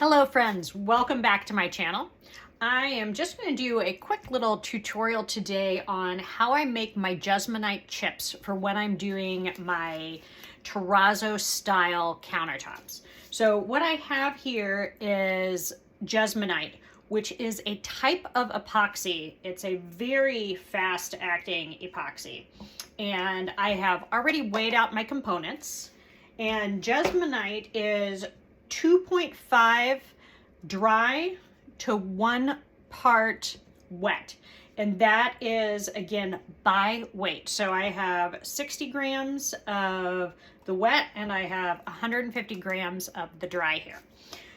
Hello friends, welcome back to my channel. I am just going to do a quick little tutorial today on how I make my Jesmonite chips for when I'm doing my Terrazzo style countertops. So what I have here is Jesmonite, which is a type of epoxy. It's a very fast acting epoxy. And I have already weighed out my components. And Jesmonite is 2.5 dry to 1 part wet. And that is, again, by weight. So I have 60 grams of the wet and I have 150 grams of the dry here.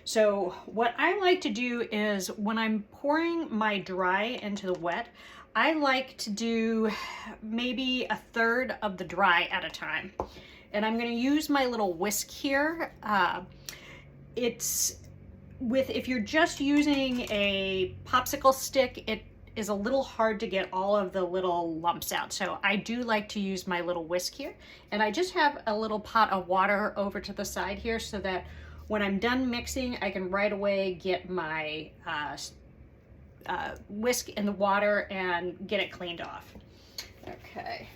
So what I like to do is when I'm pouring my dry into the wet, I like to do maybe 1/3 of the dry at a time. And I'm going to use my little whisk here. If you're just using a popsicle stick, it is a little hard to get all of the little lumps out. So I do like to use my little whisk here. And I just have a little pot of water over to the side here so that when I'm done mixing, I can right away get my whisk in the water and get it cleaned off. Okay.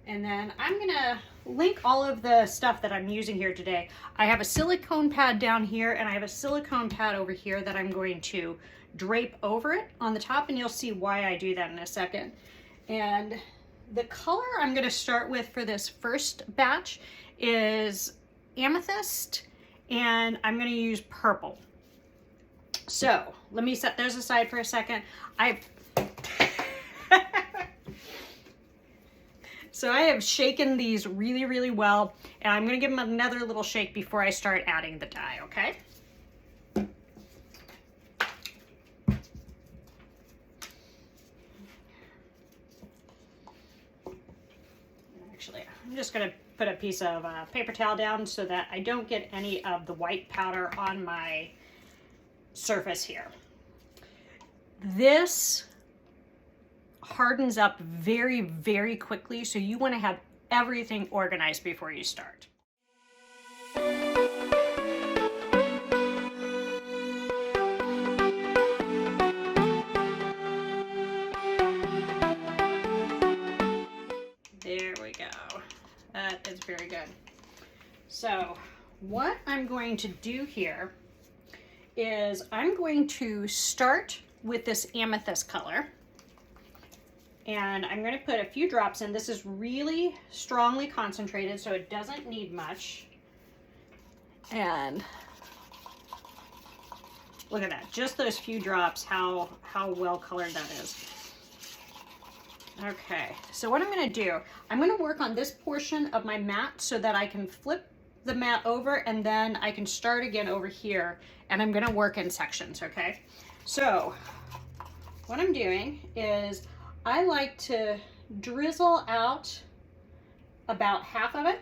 And then I'm gonna link all of the stuff that I'm using here today. I have a silicone pad down here and I have a silicone pad over here that I'm going to drape over it on the top, and you'll see why I do that in a second. And the color I'm gonna start with for this first batch is amethyst, and I'm gonna use purple. So let me set those aside for a second. So I have shaken these really, really well, and I'm gonna give them another little shake before I start adding the dye, okay? Actually, I'm just gonna put a piece of paper towel down so that I don't get any of the white powder on my surface here. This hardens up very, very quickly, so you want to have everything organized before you start. There we go. That is very good. So what I'm going to do here is I'm going to start with this amethyst color. And I'm going to put a few drops in. This is really strongly concentrated, so it doesn't need much. And look at that, just those few drops, how well colored that is. Okay, so what I'm going to do, I'm going to work on this portion of my mat so that I can flip the mat over, and then I can start again over here, and I'm going to work in sections, okay? So what I'm doing is I like to drizzle out about half of it.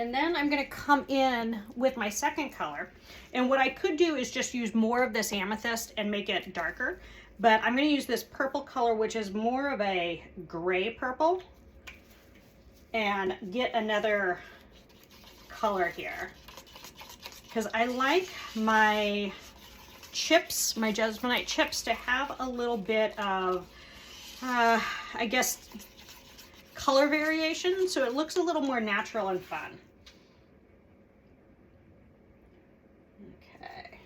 And then I'm gonna come in with my second color. And what I could do is just use more of this amethyst and make it darker. But I'm gonna use this purple color, which is more of a gray purple, and get another color here. Because I like my chips, my Jesmonite chips, to have a little bit of, I guess, color variation, so it looks a little more natural and fun. Okay,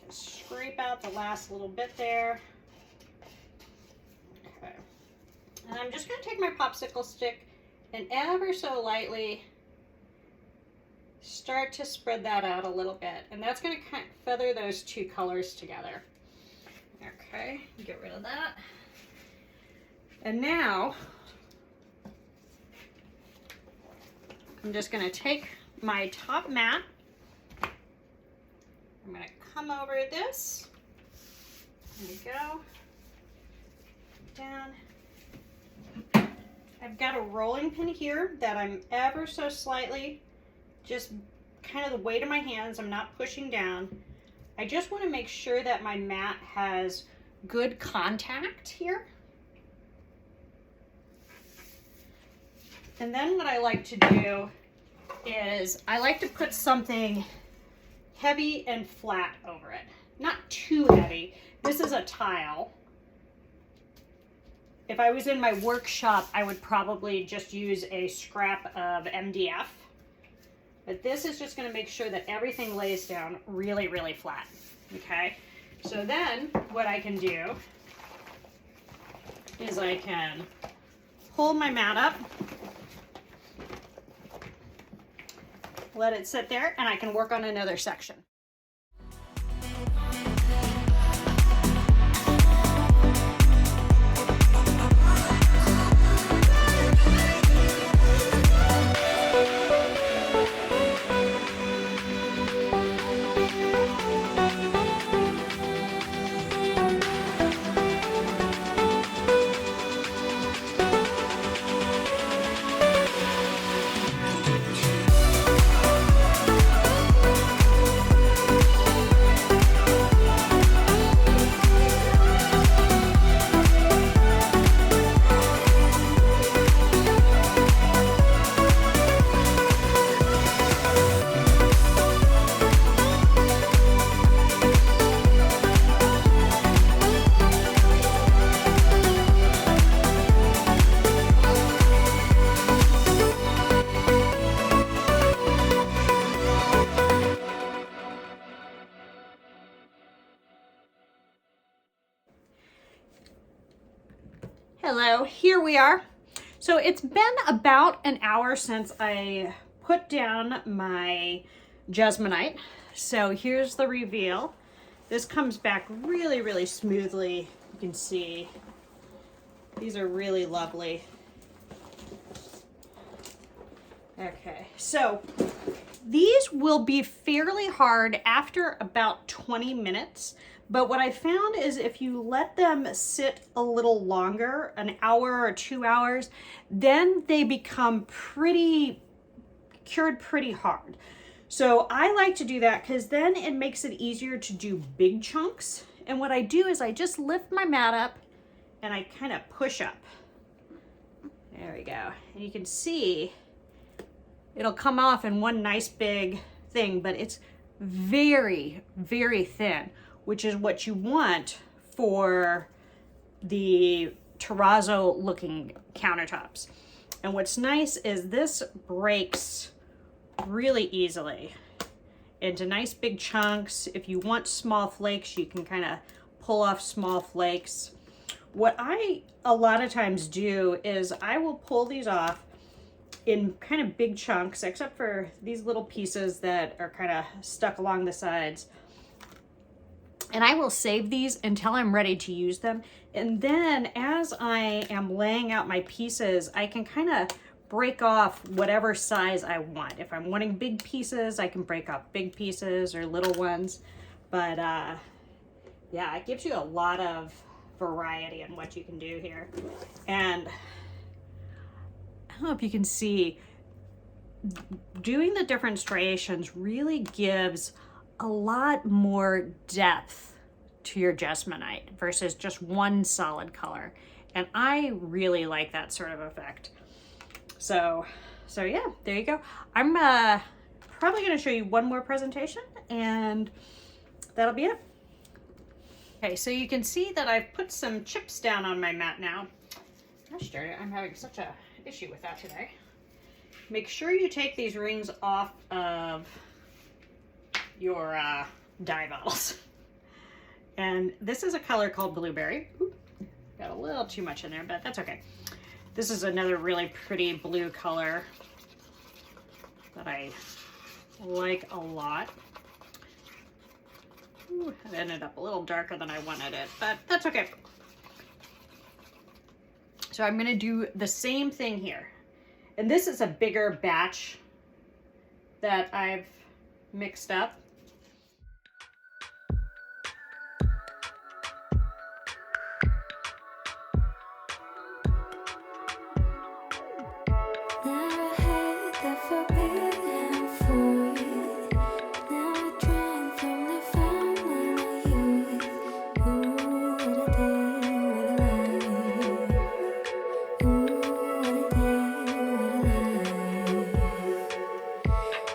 just scrape out the last little bit there. Okay, and I'm just going to take my popsicle stick and ever so lightly start to spread that out a little bit, and that's going to kind of feather those two colors together. Okay, get rid of that. And now I'm just going to take my top mat, I'm going to come over this, there we go, down. I've got a rolling pin here that I'm ever so slightly, just kind of the weight of my hands, I'm not pushing down. I just want to make sure that my mat has good contact here. And then what I like to do is I like to put something heavy and flat over it. Not too heavy. This is a tile. If I was in my workshop, I would probably just use a scrap of MDF. But this is just going to make sure that everything lays down really, really flat. Okay? So then what I can do is I can pull my mat up, let it sit there, and I can work on another section. Hello, here we are. So it's been about an hour since I put down my Jesmonite. So here's the reveal. This comes back really, really smoothly. You can see these are really lovely. Okay, so these will be fairly hard after about 20 minutes. But what I found is if you let them sit a little longer, an hour or 2 hours, then they become cured pretty hard. So I like to do that because then it makes it easier to do big chunks. And what I do is I just lift my mat up and I kind of push up. There we go. And you can see it'll come off in one nice big thing, but it's very, very thin, which is what you want for the terrazzo looking countertops. And what's nice is this breaks really easily into nice big chunks. If you want small flakes, you can kind of pull off small flakes. What I a lot of times do is I will pull these off in kind of big chunks, except for these little pieces that are kind of stuck along the sides. And I will save these until I'm ready to use them. And then as I am laying out my pieces, I can kind of break off whatever size I want. If I'm wanting big pieces, I can break off big pieces or little ones. But yeah, it gives you a lot of variety in what you can do here. And I don't know if you can see, doing the different striations really gives a lot more depth to your Jesmonite versus just one solid color. And I really like that sort of effect. So yeah, there you go. I'm probably gonna show you one more presentation and that'll be it. Okay, so you can see that I've put some chips down on my mat now. Gosh darn it, I'm having such a issue with that today. Make sure you take these rings off of your dye bottles. And this is a color called blueberry. Oop, got a little too much in there, but that's okay. This is another really pretty blue color that I like a lot. Ooh, it ended up a little darker than I wanted it, but that's okay. So I'm gonna do the same thing here. And this is a bigger batch that I've mixed up.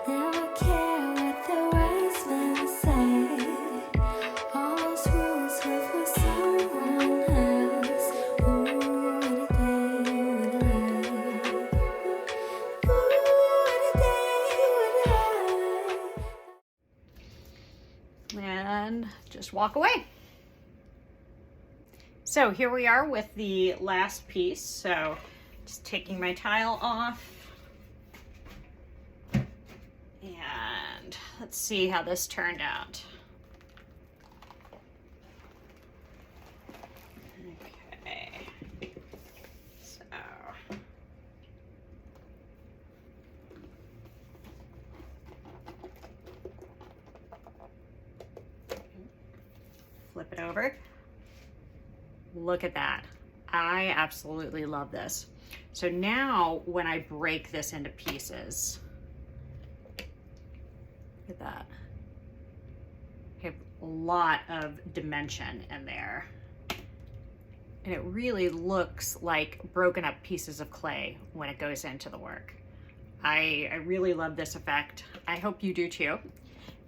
Never care what the world walk away. So here we are with the last piece. So just taking my tile off. And let's see how this turned out. Okay. So flip it over. Look at that. I absolutely love this. So now when I break this into pieces, look at that. I have a lot of dimension in there. And it really looks like broken up pieces of clay when it goes into the work. I really love this effect. I hope you do too.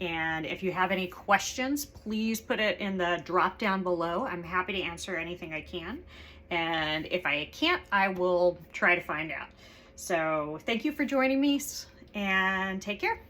And if you have any questions, please put it in the drop down below. I'm happy to answer anything I can. And if I can't, I will try to find out. So thank you for joining me and take care.